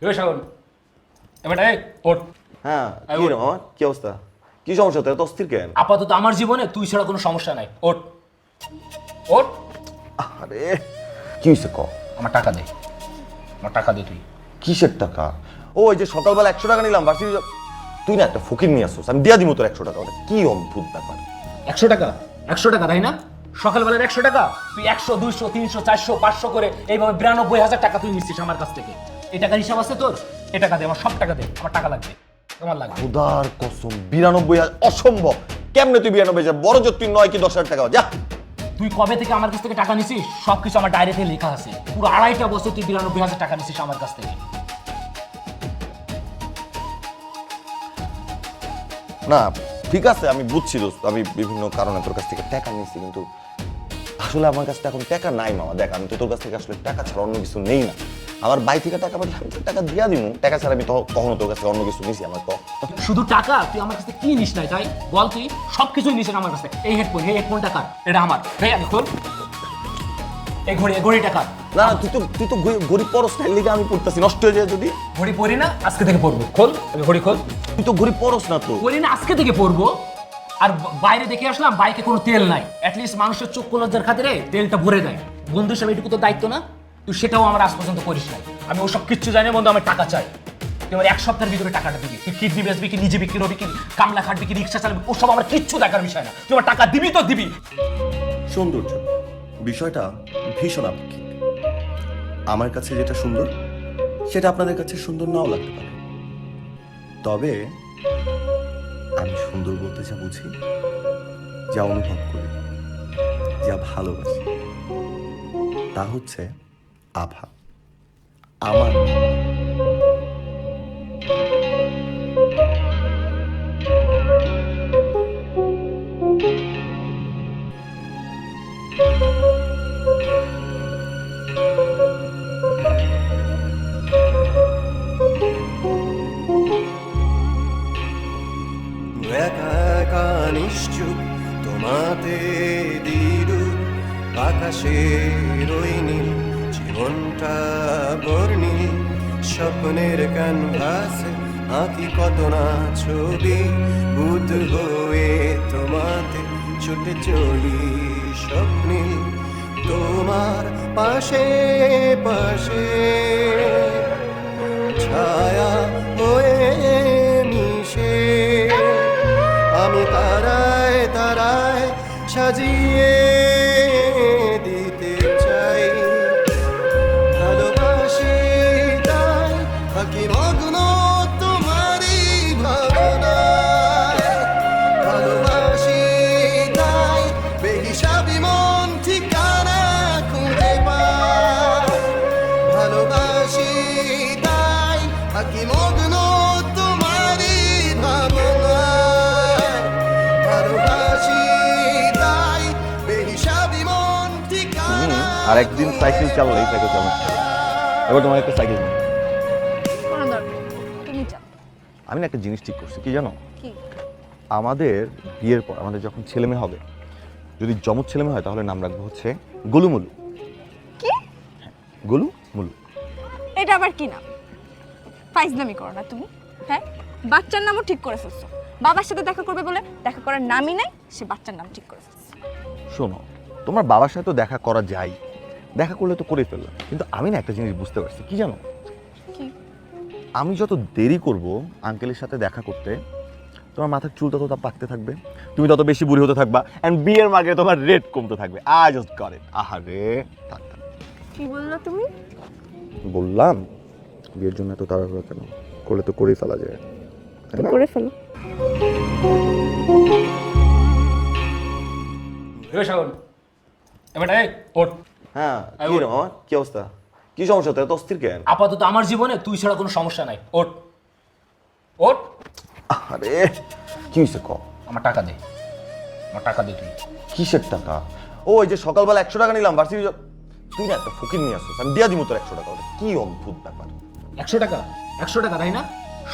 সাগর এবার ওঠ। হ্যাঁ কি রে মামা, কি অবস্থা? কি সমস্যা? তোর তো অস্থির কেন? আপাতত আমার জীবনে তুই ছাড়া কোনো সমস্যা নাই। ওঠ ওঠ। আরে কি হয়েছে ক? আমার টাকা দে, আমার টাকা দে। তুই কিসের টাকা? ও ওই যে সকালবেলা 100 টাকা নিলাম ভার্সিটি। তুই না একটা ফকির নিয়ে আসছিস, আমি দিয়া দিব তোর 100 টাকা। ওটা কি অদ্ভুত ব্যাপার। 100 টাকা, 100 টাকা তাই না? সকালবেলার 100 টাকা তুই 100, 200, 300, 400, 500 করে এইভাবে 92,000 টাকা তুই নিচ্ছিস আমার কাছ থেকে। এই টাকার হিসাব আছে তোর? এই টাকা দে, আমার সব টাকা দে। আমার টাকা লাগবে, তোমার লাগবে। খোদার কসম 92,000 অসম্ভব। কেমনে তুই 92,000? বড় জোর তুই 9 কি 10,000 টাকা যা। তুই কবে থেকে আমার কাছ থেকে টাকা নিছিস সবকিছু আমার ডায়েরিতে লেখা আছে। পুরো 2.5টা বছর তুই 92,000 টাকা নিছিস আমার কাছ থেকে। না ঠিক আছে, আমি বুঝছি দোস্ত, আমি বিভিন্ন কারণে তোর কাছ থেকে টাকা নিয়েছি, কিন্তু আসলে আমার কাছে এখন টাকা নাই মামা। দেখ আমি তো তোর কাছ থেকে আসলে টাকা ছাড়া অন্য কিছু নেই না। আমার বাই থেকে টাকা পাঠালে আমি তোর টাকা দিয়া দিব। টাকা ছাড়া আমি তো কখনো তোর কাছে অন্য কিছু নিছি আমার? তো শুধু টাকা তুই আমার কাছে কি নিস নাই তাই বল? তুই সবকিছুই নিস আমার কাছে। এই হেডফোন টাকা এটা আমার। এই আগে খোল। এই ঘড়ি টাকা। না না, তুই তো গরিব পরশ না, লিগে আমি পড়তেছি। নষ্ট হয়ে যায় যদি। ঘড়ি পরি না, আজকে থেকে পরবো। খোল ঘড়ি খোল। তুই তো গরিব পরশ না তো। পরি না, আজকে থেকে পরবো। আর বাইরে দেখে আসলাম বাইকে কোনো তেল নাই। অ্যাটলিস্ট মানুষের চক্ষু লজ্জার খাতিরে তেলটা ভরে দেয়। বন্ধু হিসাবে এটুকু তো দায়িত্ব না? তুই সেটাও আমার আজ পর্যন্ত করিস নাই। আমি ওসব কিচ্ছু জানি বন্ধু, আমি টাকা চাই। তুই আমার 1 সপ্তাহের ভিতরে টাকাটা দিবি। তুই কিডনি বেচবি কি, নিজে বিক্রি হবি কি, কামলা খাটবি কি, রিক্সা চালাবি, ওসব আমার কিচ্ছু দেখার বিষয় না। তুই আমার টাকা দিবি তো দিবি। সৌন্দর্য বিষয়টা ভীষণ আপেক্ষিক। আমার কাছে যেটা সুন্দর সেটা আপনাদের কাছে সুন্দর নাও লাগতে পারে। তবে আমি সুন্দর বলতে যা বুঝি, যা অনুভব করি, যা ভালোবাসি, তা হচ্ছে আভা। আমার একা একা নিশ্চুপ তোমাতে দিরু আকাশের ওই নীল জীবনটা বর্ণিল স্বপ্নের ক্যানভাসে আঁকি কত না ছবি বুধ হয়ে তোমাতে ছুটে চলি স্বপ্নে তোমার পাশে পাশে ছায়া হয়ে মিশে আমি তারায় তারায় সাজিয়ে দিতে চাই ভালোবাসি তাই বাকি মগ্ন তোমারই ভাবনায় ভালোবাসি তাই বেহিসাবি মন ঠিকানা খুঁজে পায় ভালোবাসি তাই বাকি মগ্ন তোমারই ভাবনায় ভালোবাসি তাই বেহিসাবি মন ঠিকানা আর একদিন সাইকেল চালালেই সাইকেল চালানো। এবার তোমার একটা সাইকেল নিই। কোনো দরকার নেই, তুমি যাও। আমি না একটা জিনিস ঠিক করছি, কি জানো? কি? আমাদের বিয়ের পর আমাদের যখন ছেলে মেয়ে হবে, যদি যমজ ছেলে মেয়ে হয় তাহলে নাম রাখবো হচ্ছে গোলুমুলু। কি? গোলু মুলু। এটা আবার কি নাম? ফাইজলামি করো না তুমি। হ্যাঁ, বাচ্চার নামও ঠিক করে ফেলছো। বাবার সাথে দেখা করবে বলে দেখা করার নামই নাই, সে বাচ্চার নাম ঠিক করে ফেলছে। শোনো, তোমার বাবার সাথে তো দেখা করা যায়, দেখা করলে তো করে ফেললাম, কিন্তু আমি না একটা জিনিস বুঝতে পারছি, কি জানো? কি? আমি যত দেরি করব আঙ্কেলের সাথে দেখা করতে, তোমার মাথার চুল তত পাকতে থাকবে, তুমি তত বেশি বুড়ি হতে থাকবা, এন্ড বিয়ের মাগে তোমার রেট কমতে থাকবে। I just got it. আহারে থাক থাক। কি বললো তুমি? বললাম বিয়ের জন্য এত তাড়াহুড়ো কেন? করলে তো করেই ফেলা যায়, তাই না? করে ফেলো। সাগর এবার ওঠ। হ্যাঁ কি রে মামা, কি অবস্থা? কি সমস্যা? তোর তো অস্থির কেন? আপাতত আমার জীবনে তুই ছাড়া কোনো সমস্যা নাই। ওঠ ওঠ। আরে কি হয়েছে ক? আমার টাকা দে, আমার টাকা দে। তুই কিসের টাকা? ও ওই যে সকালবেলা 100 টাকা নিলাম ভার্সিটি। তুই না একটা ফকির নিয়ে আসছিস, আমি দিয়া দিব তোর 100 টাকা। ওটা কি অদ্ভুত ব্যাপার। 100 টাকা, 100 টাকা তাই না?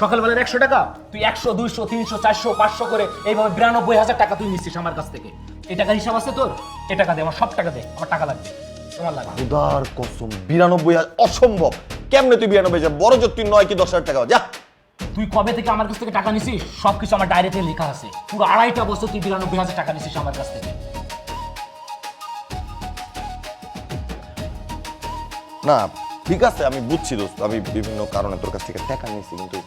সকালবেলার 100 টাকা তুই 100, 200, 300, 400, 500 করে এইভাবে 92,000 টাকা তুই নিচ্ছিস আমার কাছ থেকে। এই টাকার হিসাব আছে তোর? এই টাকা দে, আমার সব টাকা দে। আমার টাকা লাগবে, তোমার লাগবে। খোদার কসম 92,000 অসম্ভব। কেমনে তুই 92,000 বড় জোর তুই 9 কি 10,000 টাকা যা। তুই কবে থেকে আমার কাছ থেকে টাকা নিছিস সবকিছু আমার ডায়েরিতে লেখা আছে। পুরো 2.5 বছর তুই 92,000 টাকা নিছিস আমার কাছ থেকে। না ঠিক আছে আমি বুঝছি দোস্ত, আমি বিভিন্ন কারণে তোর কাছ থেকে টাকা নিয়েছি, কিন্তু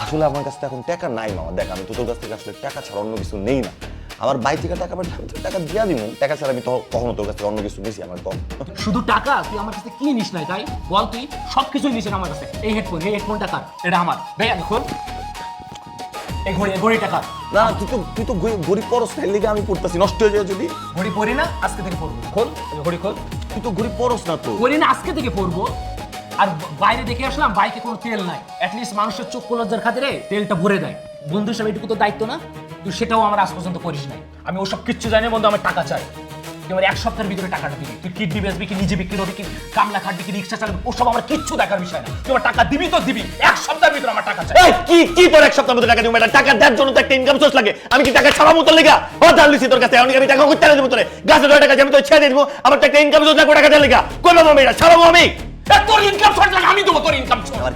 আসলে আমার কাছে এখন টাকা নাই মামা। দেখ আমি তো তোর কাছ থেকে আসলে টাকা ছাড়া অন্য কিছু নেই না। আমার বাই থেকে টাকা পাঠালে আমি তোর টাকা দিয়া দিব। টাকা ছাড়া আমি তো কখনো তোর কাছ থেকে অন্য কিছু নিছি আমার কম। শুধু টাকা তুই আমার কাছে কি নিস নাই তাই বল? তুই সবকিছুই নিছিস আমার কাছে। এই হেডফোন টাকা এটা আমার ভাই, আমি খোল। এই ঘড়ি টাকা না তুই তো গরিব পরস না, এর লিগে আমি পড়তেছি নষ্ট হয়ে যায় যদি। ঘড়ি পরি না, আজকে থেকে পরবো। খোল ঘড়ি খোল। তুই তো গরিব পরস না তো। পরি না, আজকে থেকে পরবো। আর বাইরে দেখে আসলাম বাইকে কোনো তেল নাই, অ্যাটলিস্ট মানুষের চক্ষু লজ্জার খাতিরে তেলটা ভরে দেয়। বন্ধু হিসাবে এটুকু তো দায়িত্ব না? তুই সেটাও আমার আজ পর্যন্ত করিস নাই। আমি ওসব কিচ্ছু জানি না বন্ধু, আমার টাকা চাই। তুই আমার 1 সপ্তাহের ভিতরে টাকাটা দিবি। তুই কিডনি বেচবি কি, নিজে বিক্রি করবি কি, কামলা খাটবি কি, রিক্সা চালাবি, ওসব আমার কিচ্ছু দেখার বিষয় না। তুই আমার টাকা দিবি তো দিবি, 1 সপ্তাহের ভিতরে আমার টাকা চাই। এই কি তোর 1 সপ্তাহের মধ্যে টাকা দিব? টাকা দেওয়ার জন্য তো একটা ইনকাম সোর্স লাগে। আমি কি টাকা ছাড়াবো তোর লেগা? জান লিছি তোর কাছে, আমি টাকা কই টাকা দেব তোরে? গাছে 10 টাকা আমি তো ছেড়ে দিব। আমার তো একটা ইনকাম সোর্স লাগবে টাকা দেওয়ার লেগা। কই বাবা আমি এটা ছাড়াবো আমি? তোর ইনকাম সোর্স লাগে আমি দেবো। তোর ইনকাম সোর্স আমার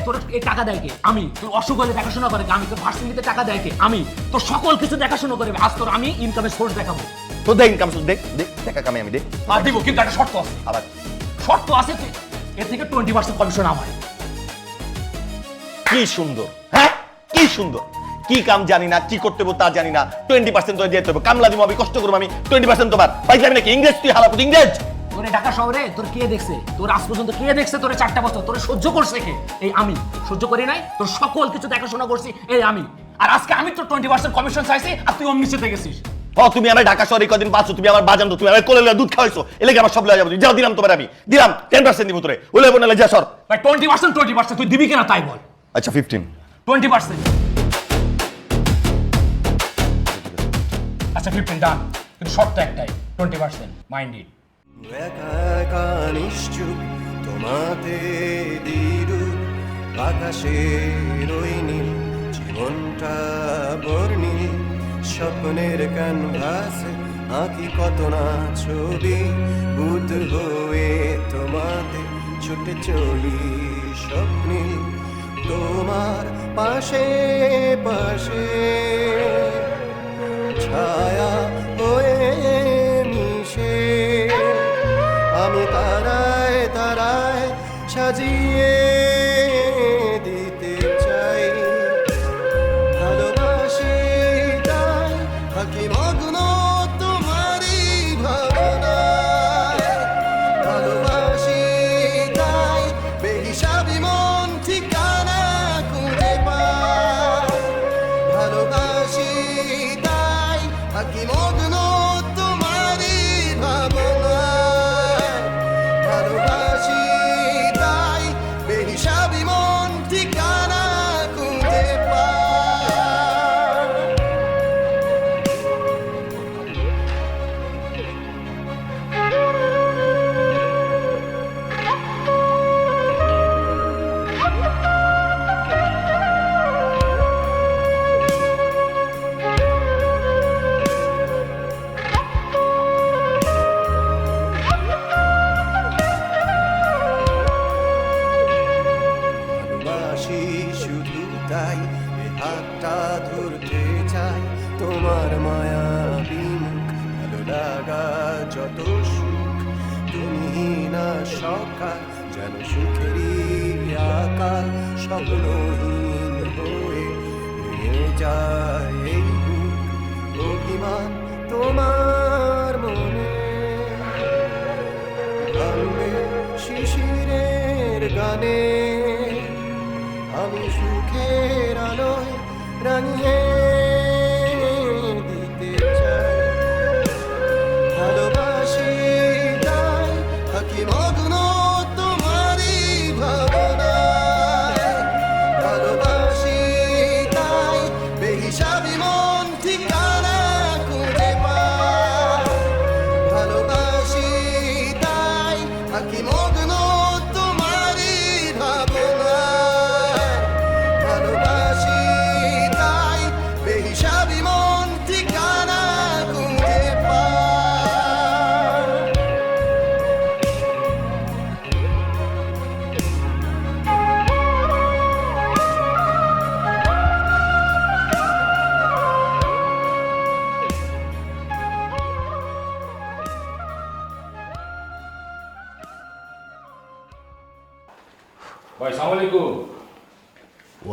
তোর এই টাকা দেয় কে? আমি। তোর অসুখ হলে দেখাশোনা করে কে? আমি। তোর ভার্সিটিতে টাকা দেয় কে? আমি। তোর সকল কিছু দেখাশোনা করে আজ তোর আমি ইনকামের সোর্স দেখাবো। তো দে ইনকাম সোর্স, দেখ টাকা কামে আমি দে আর দিব, কিন্তু একটা শর্ত আছে। আবার শর্ত আছে, তুই এর থেকে 20% কমিশন আমার। কি সুন্দর, হ্যাঁ কি সুন্দর। কি কাম জানি না, কি করতে হবে তা জানি না, 20% তোর দিয়ে দেবো। কামলা দিব আমি, কষ্ট করবো আমি, 20% তোমার। পাইছি আমি নাকি ইংরেজ? তুই হালাপুত ইংরেজ। তোরে ঢাকা শহরে তোর কে দেখছে? তোর আজ পর্যন্ত কে দেখছে? তোরে 4টা বছর তোরে সহ্য করছে কে? এই আমি। সহ্য করি নাই? তোর সকল কিছু দেখাশোনা করছি এই আমি। আর আজকে আমি তোর 20% কমিশন চাইছি আর তুই অমনি চেতে গেছিস। তুমি আমার ঢাকা শহরে কদিন পাচ্ছ, তুমি আমার বাজান তো, তুমি আমার কোলে দুধ খাওয়াইছো, এলাকা আমার সব লয়ে যাবো। যাও দিলাম তোমার, আমি দিলাম 10% দিব তোরে। ওলে বলে যা সর ভাই 20% তুই দিবি কিনা তাই বল। আচ্ছা 15। 20%। আচ্ছা 15 ডান, কিন্তু শর্ত একটাই, 20% মাইন্ড ইট। একা একা নিশ্চুপ তোমাতে দিদুর আকাশের ওই নীল জীবনটা বর্ণিল স্বপ্নের ক্যানভাসে আঁকি কত না ছবি বুধ হয়ে তোমাতে ছুটে চলি স্বপ্নিল তোমার পাশে পাশে ছায়া হয়ে মিশে আমি তারায় তারায় সাজিয়ে দিতে চাই ভালোবাসি তাই থাকি মগ্ন তোমারই ভাবনায় ভালোবাসি তাই বেহিসাবি মন ঠিকানা খুঁজে পায় ভালোবাসি তাই থাকি মগ্ন তোমারই ভাবনায় ভালোবাসি তাই বেহিসাবি মন ঠিকানা খুঁজে পায় ভালোবাসি শুধু তাই এ হাতটা ধরতে চাই তোমার মায়া বিমুখ ভালো লাগা যত সুখ তুমি না সকাল যেন সুখেরই আকাল স্বপ্নহীন হয়ে ভেঙে যায় এই বুক অভিমান তোমার মনে ভাঙবে শিশিরের গানে আমি সুখের আলোয় রাঙিয়ে দিতে চাই ভালোবাসি তাই থাকি মগ্ন তোমারই ভাবনায় ভালোবাসি তাই বেহিসাবি মন ঠিকানা খুঁজে পায় ভালোবাসি তাই থাকি মগ্ন তোমারই ভাবনায় ভালোবাসি তাই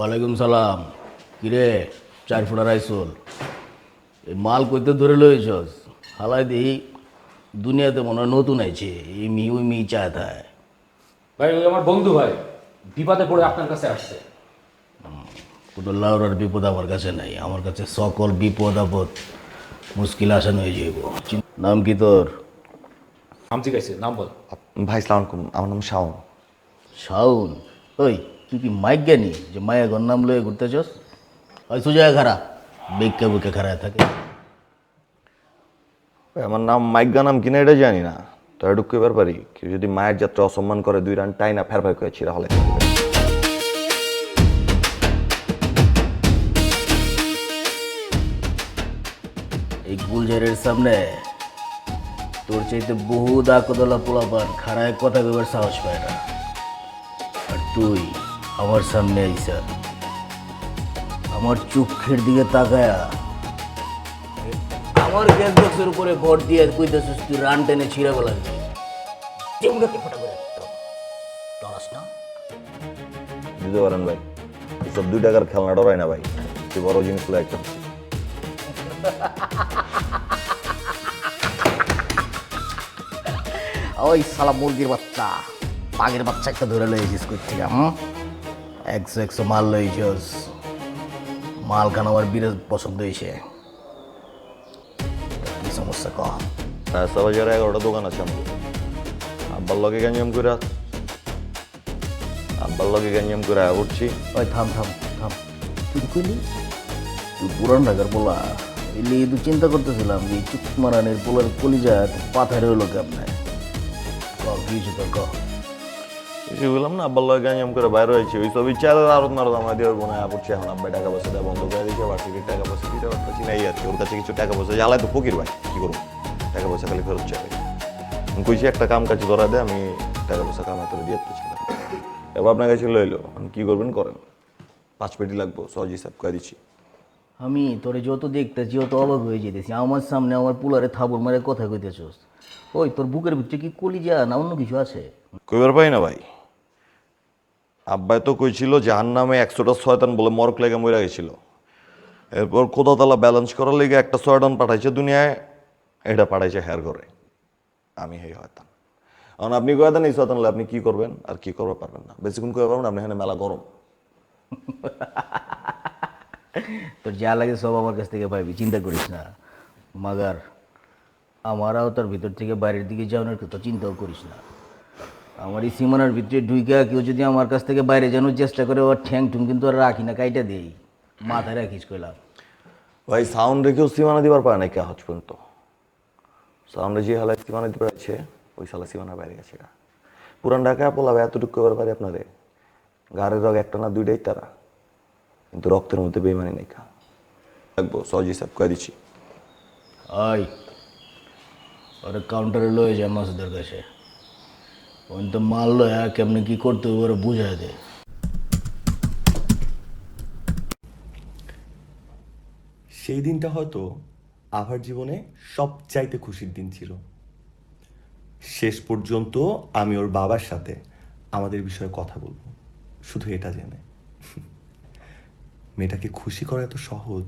ওয়ালাইকুম সালাম। কিরে, 4 ফুটার আইসল, এই মাল কইতে ধরে লইছস? হালাই দিই দুনিয়াতে মনে হয় নতুন আইছে, এই মি ওই মি চায় থায়। ভাই ওই আমার বন্ধু ভাই বিপদে পড়ে আপনার কাছে আসছে। কোনো লাউরার বিপদ আমার কাছে নাই, আমার কাছে সকল বিপদ আপদ মুশকিল আসান হয়ে যাইব। নাম কি তোর? নাম জিজ্ঞাসা, নাম বল। ভাই সালাম আলাইকুম, আমার নাম শাওন। শাউন? ওই তুই কি মাইক জ্ঞানী যে মায়া ঘর নাম লয়ে ঘুরতেছস? ওই সুজয় খারা বেঁকে বুকে খারায় থাকে। ভাই, আমার নাম মাইজ্ঞা নাম কিনা এটা জানি না, তো এটুকু কইবার পারি কেউ যদি মায়ের যাত্রা অসম্মান করে 2 রান টাই না ফের ফের করে ছিঁড়া হলে। এই গুলজারের সামনে তোর চাইতে বহু দাকদলা পোলাপান খাড়ায় কথা কইবার সাহস পায় না, আর তুই আমার সামনে আইসা আমার চোখের দিকে তাকায়া আমার গ্যাস বক্সের উপরে ভর দিয়ে কইতেছিস তুই রান টেনে ছিঁড়া গেলাম চেমড়াকে ফোটা করে একদম ডরাস না? দিতে পারেন ভাই, এসব 2 টাকার খেলনা ডরাই না ভাই, তুই বড় জিনিস লো একটা। ওই শালা মুরগির বাচ্চা, পাগের বাচ্চা একটা ধরে লইছিস কই থেকে? 100 মাল লইছস, মাল খান আমার বিরাট পছন্দ হয়েছে। কি সমস্যা ক? রাস্তা বাজারে 11টা দোকান আছে আমাদের। আব্বার লগে গেঞ্জাম করে উঠছি। ওই থাম থাম থাম, তুই কইলি তুই পুরান ঢাকার পোলা, এলি তুই চিন্তা করতেছিলাম যে চুপ মারানের পোলার কলিজা পাথারে হলো কেমনে। ক কি হয়েছে তোর ক? কিছু বললাম না, আব্বার লগে গেঞ্জাম করে বাইরে হয়েছি, ওই সবই চালের আরত মারত আমার দিয়ে মনে হয় পড়ছে। এখন আব্বাই টাকা পয়সা দেওয়া বন্ধ করে দিয়েছে, বাড়ির টাকা পয়সা দিতে পারতেছি না, এই আর কি। ওর কাছে কিছু টাকা পয়সা জ্বালায় তো ফকির ভাই, কি করবো, টাকা পয়সা খালি ফেরত চাই। আমি কইছি একটা কাম কাজ ধরা দেয়, আমি টাকা পয়সা কামাতে দিয়ে দিচ্ছি না। এবার আপনার কাছে লইলো, কি করবেন করেন, 5 পেটি লাগবো, সহজ হিসাব করে দিচ্ছি। আমি তোরে যত দেখতেছি অত অবাক হয়ে যেতেছি, আমার সামনে আমার পোলারে থাবর মারে কথা কইতেছস। ওই তোর বুকের ভিতরে কি কলিজা না অন্য কিছু আছে? কইবার পাই না ভাই, আব্বাই তো কইছিল জাহান্নামে 100টা শয়তান বলে মরক লেগে মরে গেছিল। এরপর খোদাতালা ব্যালেন্স করার লেগে একটা শয়তান পাঠাইছে দুনিয়ায়, এটা পাঠাইছে হের ঘরে। আমি হেই হয়তাম। এখন আপনি কয়ে দেন এই শয়তান হলে আপনি কি করবেন আর কি করতে পারবেন না, বেশিক্ষণ কয়ে পারবেন আপনি এখানে মেলা গরম। তোর যা লাগে সব আমার কাছ থেকে পাইবি, চিন্তা করিস না। মাগার আমার আওতার ভিতর থেকে বাইরের দিকে যাওয়ার কথা চিন্তাও করিস না। আমার এই সীমানার ভিতরে ঢুইকা কেউ যদি আমার কাছ থেকে বাইরে যাওয়ার চেষ্টা করে, ওর ঠ্যাং ঠুং কিন্তু আর রাখি না, কাইটা দেই, মাথায় রাখিস কইলাম। ভাই সাউন্ড রেখেও সীমানা দিবার পারে না কে আজ পর্যন্ত। সাউন্ডে যে হালায় সীমানা দিতে পারছে, ওই সালা সীমানা বাইরে গেছে। পুরান ঢাকা পোলাবে এতটুকু কবার পারে আপনারে, গাড়ির রগ একটা না 2টাই তারা, কিন্তু রক্তের মধ্যে বেইমানি নেই। লাগবো সহজ হিসাব করে দিচ্ছি। আই ওরা কাউন্টারে লয়ে যায় মাসুদের কাছে, ওই তো মাল লয়া কেমনি কি করতে হবে ওরা বুঝায় দেয়। সেই দিনটা হয়তো আমার জীবনে সবচাইতে খুশির দিন ছিল। শেষ পর্যন্ত আমি ওর বাবার সাথে আমাদের বিষয়ে কথা বলবো, শুধু এটা জেনে। মেয়েটাকে খুশি করা এত সহজ?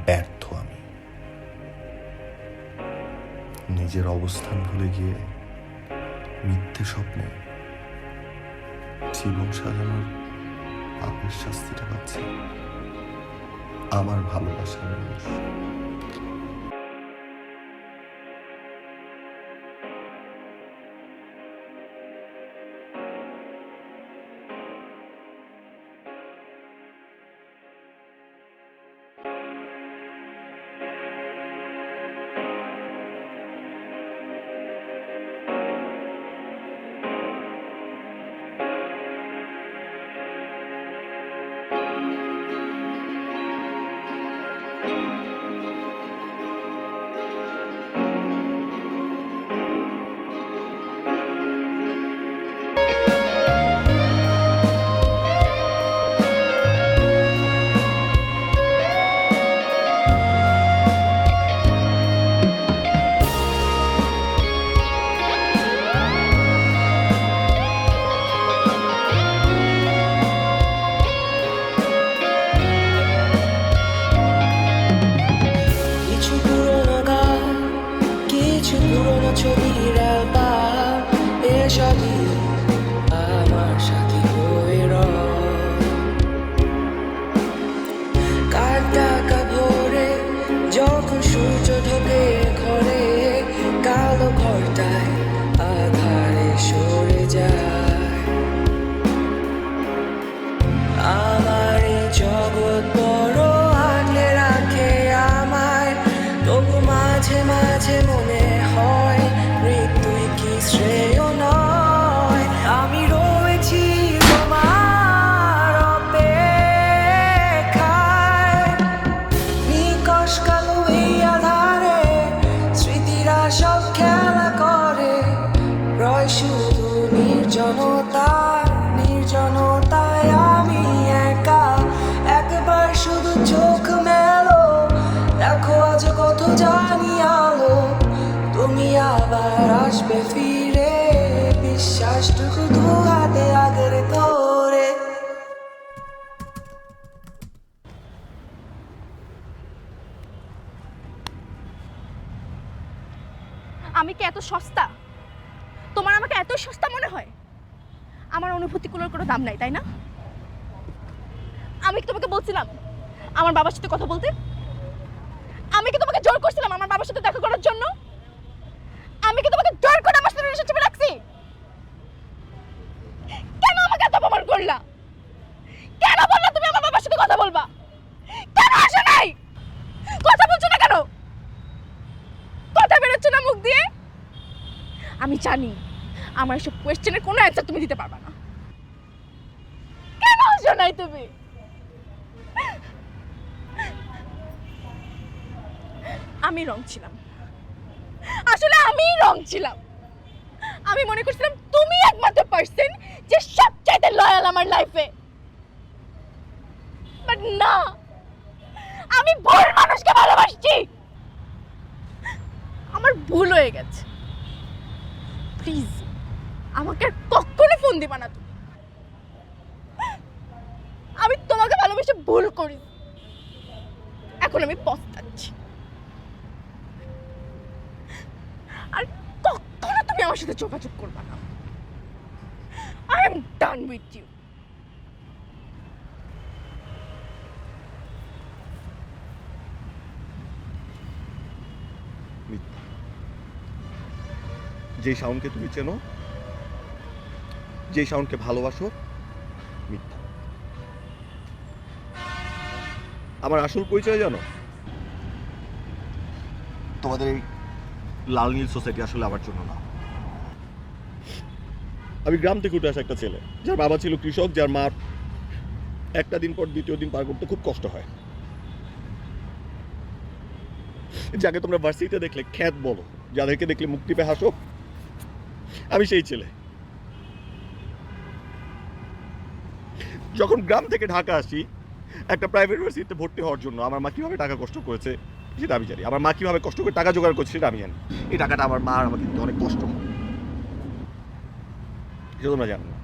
ব্যর্থ আমি। নিজের অবস্থান ভুলে গিয়ে মিথ্যে স্বপ্নে জীবন সাজানোর পাপের শাস্তিটা পাচ্ছি আমার ভালোবাসার মানুষ। ফিরে বিশ্বাসটুকু দু হাতে আগের ধরে আমি কি এত সস্তা? তোমার আমাকে এত সস্তা মনে হয়? আমার অনুভূতিগুলোর কোনো দাম নাই, তাই না? আমি কি তোমাকে বলছিলাম আমার বাবার সাথে কথা বলতে? আমি কি তোমাকে জোর করছিলাম আমার বাবার সাথে দেখা করার জন্য? আমি কি তোমাকে জোর করে আমার সাথে রিলেশনশিপে রাখছি? কেন আমাকে এত অপমান করলা? কেন বললা তুমি আমার বাবার সাথে কথা বলবা? কেন আসো নাই? কথা বলছো না কেন? কথা বেরোচ্ছে না মুখ দিয়ে? আমি জানি আমার এসব কোয়েশ্চেনের কোনো অ্যান্সার তুমি দিতে পারবে না। কেন আসো নাই তুমি? আমি রং ছিলাম, আসলে আমি রং ছিলাম। আমি মনে করছিলাম তুমি একমাত্র পারসন যে সবচাইতে লয়াল আমার লাইফে, বাট না, আমি ভুল মানুষকে ভালোবাসছি। আমার ভুল হয়ে গেছে। প্লিজ আমাকে আর কখনো ফোন দিবা না তুমি। আমি তোমাকে ভালোবেসে ভুল করি, এখন আমি পস্তাচ্ছি। আর কখনো তুমি আমার সাথে যোগাযোগ করবা না। I am done with you. যে সাউন্ডকে তুমি চেনো, যে সাউন্ডকে ভালোবাসো, মিথ্যা। আমার আসল পরিচয় জানো? তোমাদের এই লাল নীল সোসাইটি আসলে আমার জন্য না। আমি গ্রাম থেকে উঠে আসা একটা ছেলে, যার বাবা ছিল কৃষক, যার মা একটা দিন পর দ্বিতীয় দিন পার করতে খুব কষ্ট হয়, যাকে তোমরা ভার্সিটিতে দেখলে খ্যাত বলো, যাদেরকে দেখলে মুক্তি পেয়ে হাসো, আমি সেই ছেলে। যখন গ্রাম থেকে ঢাকা আসি একটা প্রাইভেট ভার্সিটিতে ভর্তি হওয়ার জন্য, আমার মা কিভাবে টাকা কষ্ট করেছে সেটা আমি জানি। আমার মা কিভাবে কষ্ট করে টাকা জোগাড় করছে সেটা আমি জানি। এই টাকাটা আমার মা আর আমাকে দিতে অনেক কষ্ট হয়, সেটা তোমরা জানো না।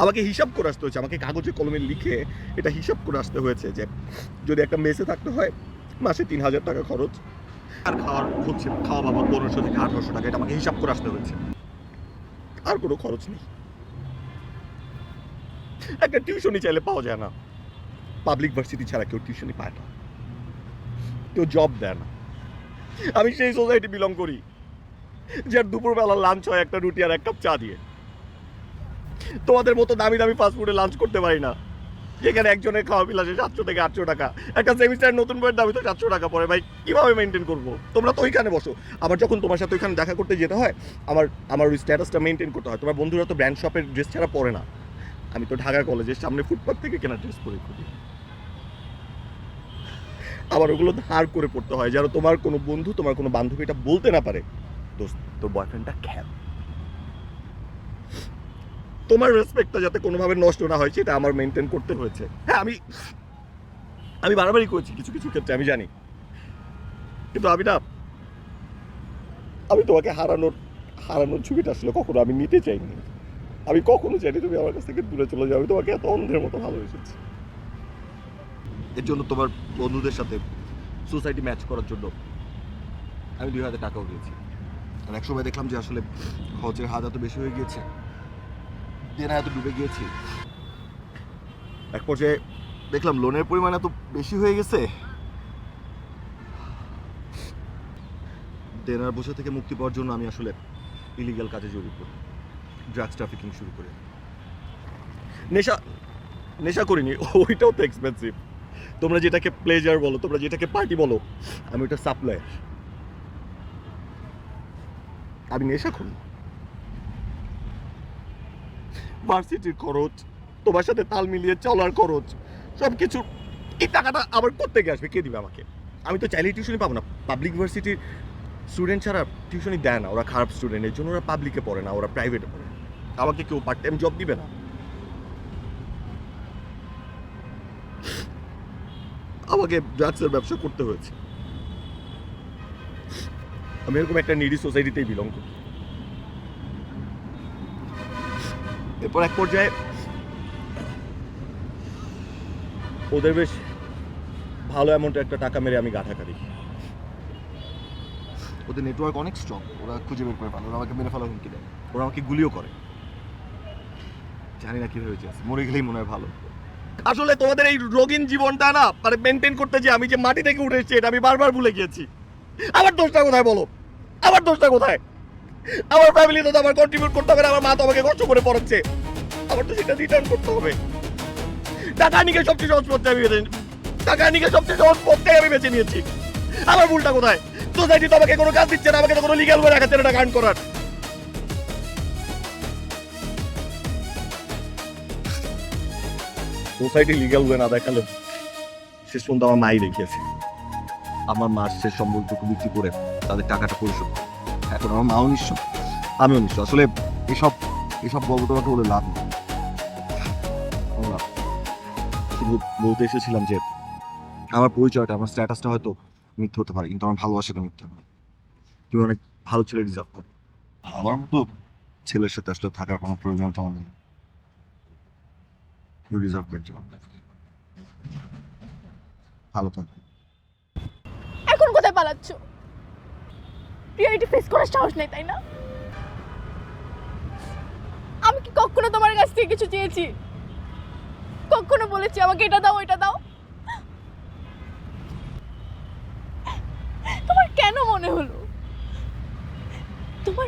আমাকে হিসাব করে আসতে হয়েছে, আমাকে কাগজে কলমে লিখে এটা হিসাব করে আসতে হয়েছে যে যদি একটা মেসে থাকতে হয় মাসে ৩,০০০ টাকা খরচ, আর খাওয়ার হচ্ছে খাওয়া বাবদ ১৫০০ থেকে ১৮০০ টাকা, এটা আমাকে হিসাব করে আসতে হয়েছে। আর কোনো খরচ নেই। একটা টিউশনই চাইলে পাওয়া যায় না। পাবলিক ভার্সিটি ছাড়া কেউ টিউশনই পায় না, কেউ জব দেয় না। আমি সেই সোসাইটি বিলং করি যার দুপুরবেলা লাঞ্চ হয় একটা রুটি আর এক কাপ চা দিয়ে। তোমাদের মতো দামি দামি ফাস্টফুডে লাঞ্চ করতে পারি না, যেখানে একজনের খাওয়া বিল আসে 700 থেকে 800 টাকা। একটা সেমিস্টার নতুন বইয়ের দামি তো 700 টাকা পড়ে। ভাই কিভাবে মেনটেন করবো? তোমরা তো ওইখানে বসো, আবার যখন তোমার সাথে ওইখানে দেখা করতে যেতে হয় আমার ওই স্ট্যাটাসটা মেনটেন করতে হয়। তোমার বন্ধুরা তো ব্র্যান্ড শপের ড্রেস ছাড়া পরে না, আমি তো ঢাকা কলেজের সামনে ফুটপাথ থেকে কেনা ড্রেস পরে করি। আবার ওগুলো ধার করে পড়তে হয়, যেন তোমার কোনো বন্ধু তোমার কোনো বান্ধবী এটা বলতে না পারে দোস্ত তোর বয়ফ্রেন্ডটা খ্যাত। তোমার রেসপেক্টটা যাতে কোনোভাবে নষ্ট না হয় সেটা আমার মেনটেন করতে হয়েছে। হ্যাঁ, আমি বারবারই করেছি কিছু কিছু ক্ষেত্রে, আমি জানি। কিন্তু আমি তোমাকে হারানোর ছবিটা আসলে কখনো আমি নিতে চাইনি। আমি কখনো চাইনি তুমি আমার কাছ থেকে দূরে চলে যাও। আমি তোমাকে এত অন্ধের মতো ভালোবেসেছি। এর জন্য তোমার বন্ধুদের সাথে সোসাইটি ম্যাচ করার জন্য আমি 2,000 টাকাও দিয়েছি। আর এক সময় দেখলাম যে আসলে খরচের হাত এত বেশি হয়ে গিয়েছে, দেনা এত ডুবে গিয়েছি। এক পর্যায়ে দেখলাম লোনের পরিমাণ এত বেশি হয়ে গেছে, দেনার বোঝা থেকে মুক্তি পাওয়ার জন্য আমি আসলে ইলিগাল কাজে জড়িয়ে পড়ি, ড্রাগস ট্রাফিকিং শুরু করি। নেশা করিনি, ওইটাও তো এক্সপেন্সিভ। তোমরা যেটাকে প্লেজার বলো, তোমরা যেটাকে পার্টি বলো, আমি ওটা সাপ্লায়ার। আমি নেশা করি। ভার্সিটির খরচ, তোমার সাথে তাল মিলিয়ে চলার খরচ, সব কিছু এই টাকাটা আবার কোত্থেকে আসবে? কে দিবে আমাকে? আমি তো চাইলেই টিউশনি পাবো না। পাবলিক ভার্সিটির স্টুডেন্ট ছাড়া টিউশনি দেয় না, ওরা খারাপ স্টুডেন্ট, এর জন্য ওরা পাবলিকে পড়ে না, ওরা প্রাইভেটে পড়ে। আমাকে কেউ পার্ট টাইম জব দিবে না। আমাকে ড্রাগসের ব্যবসা করতে হয়েছে। আমি এরকম একটা নিডি সোসাইটিতেই বিলং করি, এরপর এক পর্যায়ে ওদের বেশ ভালো অ্যামাউন্টে একটা টাকা মেরে আমি গাঁঠা কাটি। ওদের নেটওয়ার্ক অনেক স্ট্রং, ওরা খুঁজে বের করে ফেলে, ওরা আমাকে মেরে ফেলার হুমকি দেয়, ওরা আমাকে গুলিও করে। জানি না কিভাবে চেয়েছে, মরে গেলেই মনে হয় ভালো। আসলে তোমাদের এই রোগীন জীবনটা না মানে মেনটেন করতে যে আমি যে মাটি থেকে উঠে এসেছি এটা আমি বারবার ভুলে গিয়েছি। আমার দোষটা কোথায় বলো? আমার দোষটা কোথায়? আমার ফ্যামিলি তো আমার কন্ট্রিবিউট করতে হবে না, আমার মা তো আমাকে কষ্ট করে পড়াচ্ছে, আমার তো সেটা রিটার্ন করতে হবে। টাকা নিয়ে সবচেয়ে সহজ পথে আমি বেছে নিয়েছি। আমার ভুলটা কোথায়? সোসাইটি তো আমাকে কোনো কাজ দিচ্ছে না, আমাকে তো কোনো লিগ্যাল ওয়ে রাখাচ্ছে না টাকা আর্ন করার। সোসাইটি লিগ্যাল ওয়ে না দেখালে শেষ পর্যন্ত আমার মাই রেখেছে। আমার মার শেষ সম্বলটুকু বিক্রি করে তাদের টাকাটা পরিশোধ করে। এখন আমার মাও নিঃস্ব, আমিও নিঃস্ব। আসলে এসব গল্প তোমাকে বলে লাভ নেই। শুধু বলতে এসেছিলাম যে আমার পরিচয়টা, আমার স্ট্যাটাসটা হয়তো মিথ্যে হতে পারে, কিন্তু আমার ভালোবাসাটা মিথ্যে নয়। তুমি অনেক ভালো ছেলে ডিজার্ভ করো। আমার মতো ছেলের সাথে আসলে থাকার কোনো প্রয়োজন তো আমার নেই। You deserve better. ভালো থাকো। এখন কোথায় পালাচ্ছ? রিয়ালিটি ফেস করার সাহস নেই, তাই না? আমি কি কখনো তোমার কাছ থেকে কিছু চেয়েছি? কখনো বলেছি আমাকে এটা দাও এটা দাও? তোমার কেন মনে হলো তোমার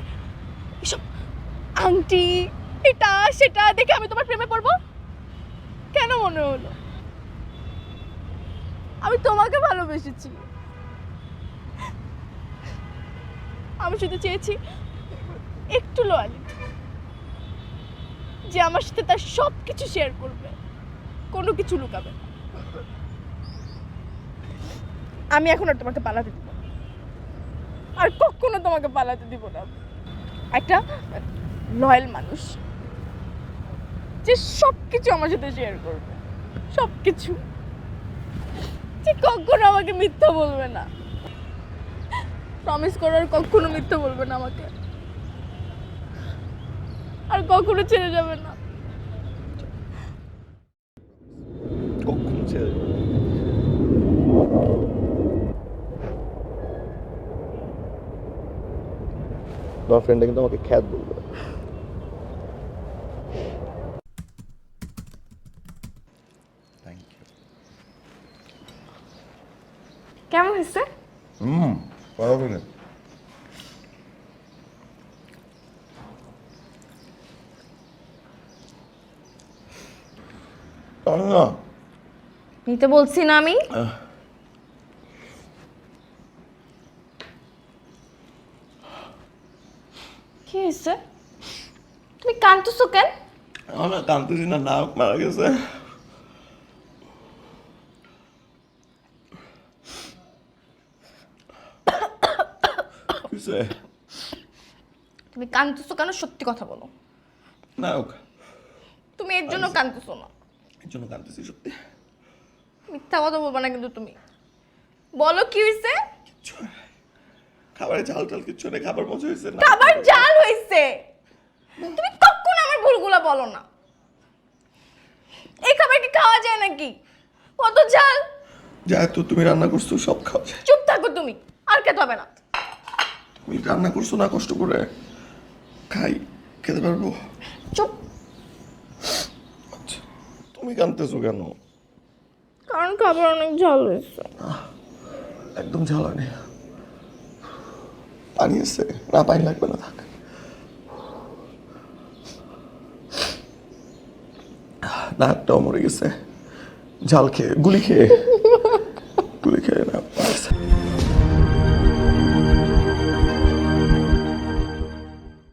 এসব আংটি এটা সেটা দেখে আমি তোমার প্রেমে পড়বো? কেন মনে হলো? আমি তোমাকে ভালোবেসেছি। আমি শুধু চেয়েছি একটু লয়ালিটি, যে আমার সাথে তার সব কিছু শেয়ার করবে, কোনো কিছু লুকাবে না। আমি এখন আর তোমাকে পালাতে দিব না, আর কখনো তোমাকে পালাতে দিব না। একটা লয়াল মানুষ যে সব কিছু আমার সাথে শেয়ার করবে, সব কিছু, যে কখনো আমাকে মিথ্যা বলবে না। প্রমিস করার কখনো মিথ্যা বলবে না আমাকে, আর কখনো ছেড়ে যাবে না। কখনো ছেড়ে যাবে না। তোমার ফ্রেন্ডটা কিন্তু আমাকে খ্যাত বলবে। কেমন হয়েছে? ভালো করে না নিতে বলছি না আমি? কি হয়েছে? তুমি কাঁদতেছো কেন? আমরা কাঁদতেছি না, নায়ক মারা গেছে। তুমি কাঁদতেছো কেন? সত্যি কথা বলো। নায়ক তুমি এর জন্য কাঁদতেছো না? এর জন্য কাঁদতেছি সত্যি। মিথ্যা কথা বলবা না কিন্তু। তুমি বলো কি হয়েছে? খাবারে ঝাল টাল কিচ্ছু নেই, খাবার মজা হয়েছে না। খাবার জাল হয়েছে? তুমি কখনো আমার ভুলগুলো বলো না। এই খাবার কি খাওয়া যায় নাকি? কত ঝাল! যা তো তুমি রান্না করছো সব খাওয়া যায়। চুপ থাকো তুমি, আর খেতে হবে না। তুমি রান্না করছো না কষ্ট করে, খাই, খেতে পারবো। চুপ। আচ্ছা তুমি কাঁদতেছো কেন? কারণ খাবার অনেক ঝাল হয়েছে। একদম ঝাল হয়নি। পানি এসছে না? পানি লাগবে না, থাক। নাকটাও মরে গেছে ঝাল খেয়ে, গুলি খেয়ে না পারছে।